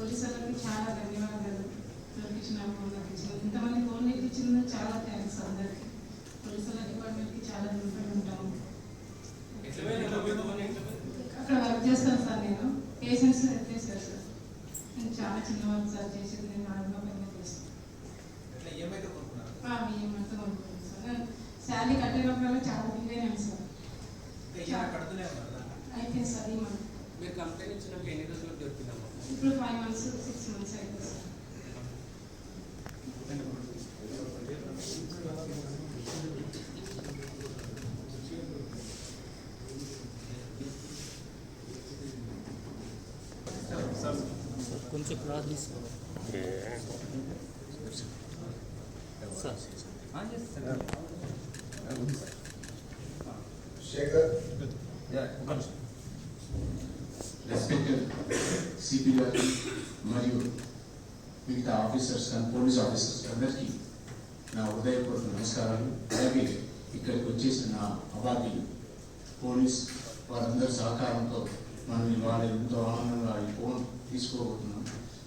Police వాళ్ళకి చాలా ధన్యవాదాలు. దొరికించిన ఫోన్ ఇచ్చిన ఇంతమంది ఫోన్లు ఇచ్చినందుకు చాలా థ్యాంక్స్ అందరికి. పోలీసు వాళ్ళ డిపార్ట్మెంట్కి చాలా రుణపడి ఉంటాము. అక్కడ వర్క్ చేస్తాను సార్, నేను పేషెంట్స్ చేశాను సార్. నేను చాలా చిన్న వర్క్ సార్ చేసేది, నేను నార్మల్ పైన చేస్తాను. ఏమంతా కొనుక్కున్నాను సార్. శాలరీ కట్టేటప్పుడు చాలా బిల్లేనాను సార్. అయితే సార్ ఈ మంత్ మీరు కంప్లైంట్ ఇచ్చినప్పుడు ఎన్ని రోజులు దొరుకుతుందమ్మా? ఇప్పుడు 5 months 6 months అయితే సార్. కొంచెం క్లాస్ తీసుకో రెస్పెక్టెడ్ సిపి గారు మరియు మిగతా ఆఫీసర్స్ అండ్ పోలీస్ ఆఫీసర్స్ అందరికీ నా హృదయపూర్వక నమస్కారాలు. అలాగే ఇక్కడికి వచ్చేసిన నా అవార్డులు పోలీస్ వారందరి సహకారంతో మనం ఇవాళ ఎంతో ఆనందంగా ఈ ఫోన్ తీసుకోబోతున్నాం.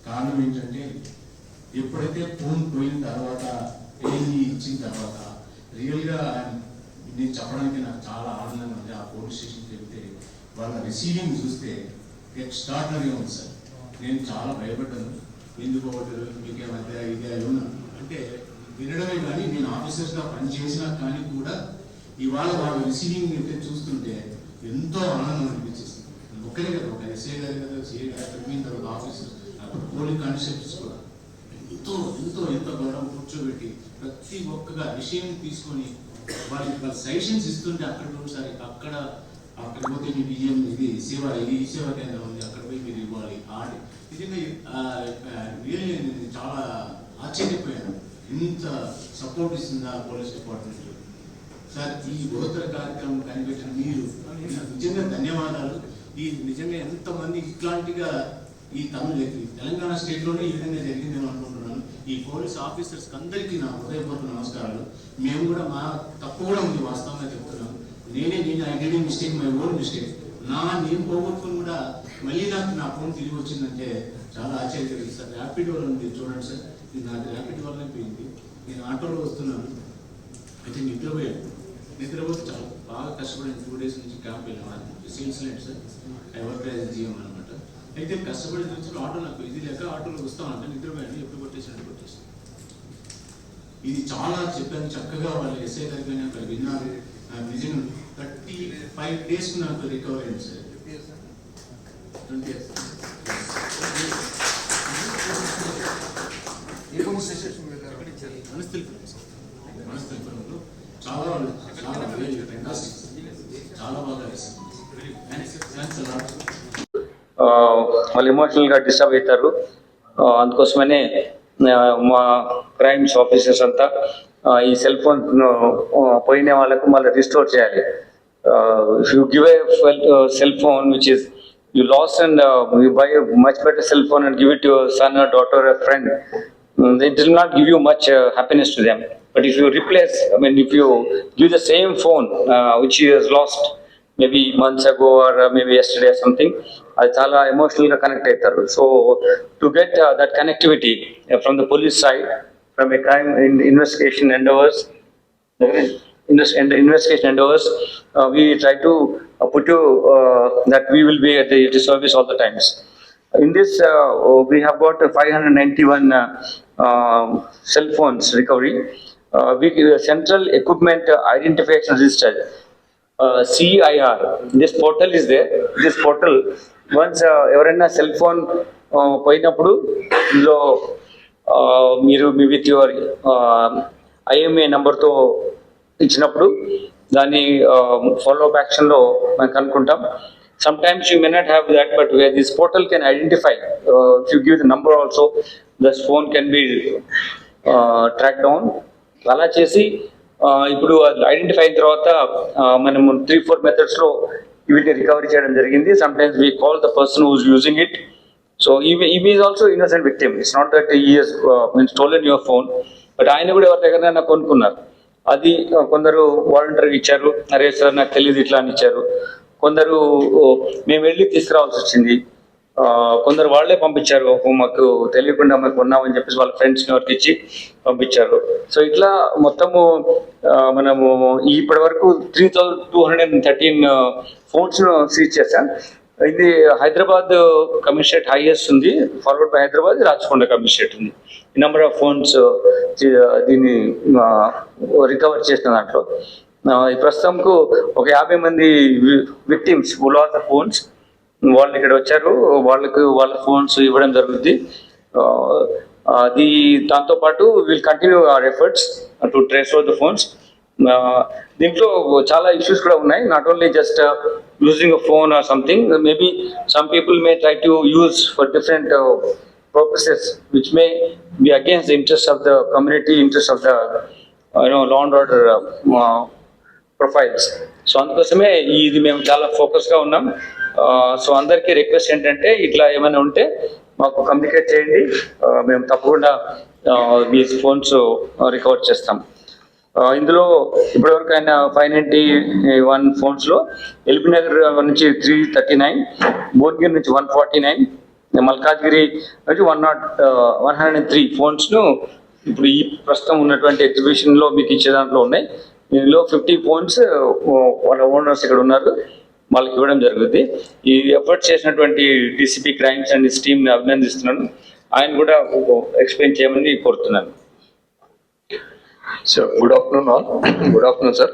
కారణం ఏంటంటే ఎప్పుడైతే ఫోన్ పోయిన తర్వాత ఏది ఇచ్చిన తర్వాత రియల్గా నేను చెప్పడానికి నాకు చాలా ఆనందంగా ఉంది. ఆ పోలీస్ స్టేషన్కి వెళ్తే వాళ్ళ రిసీవింగ్ చూస్తే ఎక్స్ట్రాడినరీగా ఉంది సార్. నేను చాలా భయపడ్డాను. ఎందుకు మీకే మధ్య ఇదే ఏమన్నా అంటే వినడమే కానీ నేను ఆఫీసర్స్గా పనిచేసినా కానీ కూడా ఇవాళ వాళ్ళ రిసీవింగ్ అయితే చూస్తుంటే ఎంతో ఆనందం అనిపించేస్తుంది. ఒక్కడే కదా, ఒక ఎస్ఐ గారు కదా, సిఐ గారు పెట్టిన తర్వాత ఆఫీసర్స్ అప్పుడు పోలీస్ కానిస్టేబుల్స్ కూడా ఎంతో ఎంతో ఎంతో గౌరవం కూర్చోబెట్టి ప్రతి ఒక్క విషయం తీసుకొని వాళ్ళ సజెషన్స్ ఇస్తుంటే అక్కడికి ఒకసారి అక్కడికి పోతే మీ బియ్యం ఇది ఈ సేవా కేంద్రం ఉంది, అక్కడ పోయి మీరు ఇవ్వాలి ఆడి నిజంగా రియల్లీ నేను చాలా ఆశ్చర్యపోయాను. ఇంత సపోర్ట్ ఇస్తుందా పోలీస్ డిపార్ట్మెంట్ సార్. ఈ బృహత్తర కార్యక్రమం కనిపెట్టిన మీరు నిజంగా ధన్యవాదాలు. ఈ నిజంగా ఎంతమంది ఇట్లాంటిగా ఈ తెలంగాణ స్టేట్లోనే ఈ విధంగా జరిగిందేమో అనుకుంటున్నాను. ఈ పోలీస్ ఆఫీసర్స్కి అందరికీ నా హృదయపూర్వక నమస్కారాలు. మేము కూడా మా తప్పు కూడా ఉంది, వాస్తవంగా చెప్తున్నాను. నేను I did mistake, my own mistake. నేను పోగొట్టుకుని కూడా మళ్ళీ నాకు నా ఫోన్ తిరిగి వచ్చిందంటే చాలా ఆశ్చర్యకరం సార్. ర్యాపిడ్ వల్ల ఉంది చూడండి సార్, ఇది నాకు ర్యాపిడ్ వల్లనే పోయింది. నేను ఆటోలో వస్తున్నాను, అయితే నిద్రపోతే చాలా బాగా కష్టపడిన 2 days నుంచి క్యాంప్ వెళ్ళాను. Sales line sir, I work as GM అనమాట. అయితే కష్టపడి నుంచి ఆటో నాకు ఇది లేక ఆటోలో వస్తామంటే నిద్రపోయాను. ఎప్పుడు కొట్టేసాను. ఇది చాలా చెప్పాను చక్కగా. వాళ్ళు ఎస్ఐ గారికైనా అక్కడ విన్నారు. నిజంగా 35 days నాకు రికవర్ అయింది సార్. 20 years. మనస్థితులు చాలా బాగా వాళ్ళు ఎమోషనల్గా డిస్టర్బ్ అవుతారు. అందుకోసమనే మా క్రైమ్స్ ఆఫీసర్స్ అంతా ఈ సెల్ ఫోన్ పోయిన వాళ్ళకు మళ్ళీ రిస్టోర్ చేయాలి. If you give a cell phone which is you lost and you buy a much better cell phone and give it to your son or daughter or a friend, it will not give you much happiness to them. But if you replace, if you give the same phone which he has lost maybe months ago or maybe yesterday or something, అది చాలా ఎమోషనల్గా connect అవుతారు. So to get that connectivity from the police side, from A crime investigation endeavors, we try to put you that we will be at the service all the times. In this, we have got 591 cell phones recovery. We Central Equipment Identification Register, CIR. This portal is there. This portal, once ఎవరైనా cell phone పోయినప్పుడు ఇందులో మీరు with your IMA నెంబర్తో ఇచ్చినప్పుడు దాన్ని follow up యాక్షన్లో మనం కనుక్కుంటాం. Sometimes you may not have that, but where this portal can identify, if you give the number also, this phone can be tracked down. అలా చేసి ఇప్పుడు ఐడెంటిఫై అయిన తర్వాత మనం 3-4 methodsలో వీటిని రికవరీ చేయడం జరిగింది. Sometimes we call the person who is using it. So he is also innocent victim. It's not that he has stolen your phone, but ఆయన కూడా ఎవరి దగ్గర కొనుక్కున్నారు. అది కొందరు వాలంటీర్గా ఇచ్చారు, అరే సార్ నాకు తెలియదు ఇట్లా అని ఇచ్చారు. కొందరు మేము వెళ్ళి తీసుకురావాల్సి వచ్చింది. కొందరు వాళ్ళే పంపించారు, మాకు తెలియకుండా మాకు ఉన్నామని చెప్పేసి వాళ్ళ ఫ్రెండ్స్ని ఎవరికి ఇచ్చి పంపించారు. సో ఇట్లా మొత్తము మనము ఇప్పటి వరకు 3,213 ఫోన్స్ను సీజ్ చేశాం. ఇది హైదరాబాద్ కమిషనరేట్ హైయెస్ట్ ఉంది, forward by Hyderabad, Rachakonda commissionerate ఉంది. ఈ నెంబర్ ఆఫ్ ఫోన్స్ దీన్ని రికవర్ చేసిన దాంట్లో ఈ ప్రస్తుతంకు ఒక 50 మంది victims who last the phones వాళ్ళు ఇక్కడ వచ్చారు. వాళ్ళ ఫోన్స్ ఇవ్వడం జరుగుతుంది. అది దాంతోపాటు will continue our efforts to trace out the phones. దీంట్లో చాలా ఇష్యూస్ కూడా ఉన్నాయి. Not only just losing a phone or something, maybe some people may try to use for different purposes which may be against the interest of the community, interest of the law and order profiles. So అందుకోసమే ఇది మేము చాలా ఫోకస్గా ఉన్నాం. So అందరికీ request ఏంటంటే ఇట్లా ఏమైనా ఉంటే మాకు కమ్యూనికేట్ చేయండి, మేము తప్పకుండా మీ ఫోన్స్ రికవర్ చేస్తాం. ఇందులో ఇప్పటివరకు అయిన 591 ఫోన్స్లో ఎల్బీ నగర్ నుంచి 339, భువనగిరి నుంచి 149, మల్కాజ్గిరి నుంచి 103 ఫోన్స్ను ఇప్పుడు ఈ ప్రస్తుతం ఉన్నటువంటి ఎగ్జిబిషన్లో మీకు ఇచ్చే దాంట్లో ఉన్నాయి. దీనిలో 50 ఫోన్స్ వాళ్ళ ఓనర్స్ ఇక్కడ ఉన్నారు, వాళ్ళకి ఇవ్వడం జరుగుతుంది. ఈ ఎఫర్ట్ చేసినటువంటి డీసీపీ క్రైమ్స్ అండ్ హిస్ టీమ్ని అభినందిస్తున్నాను. ఆయన కూడా ఎక్స్ప్లెయిన్ చేయమని కోరుతున్నాను. So, good afternoon all. Good afternoon, sir.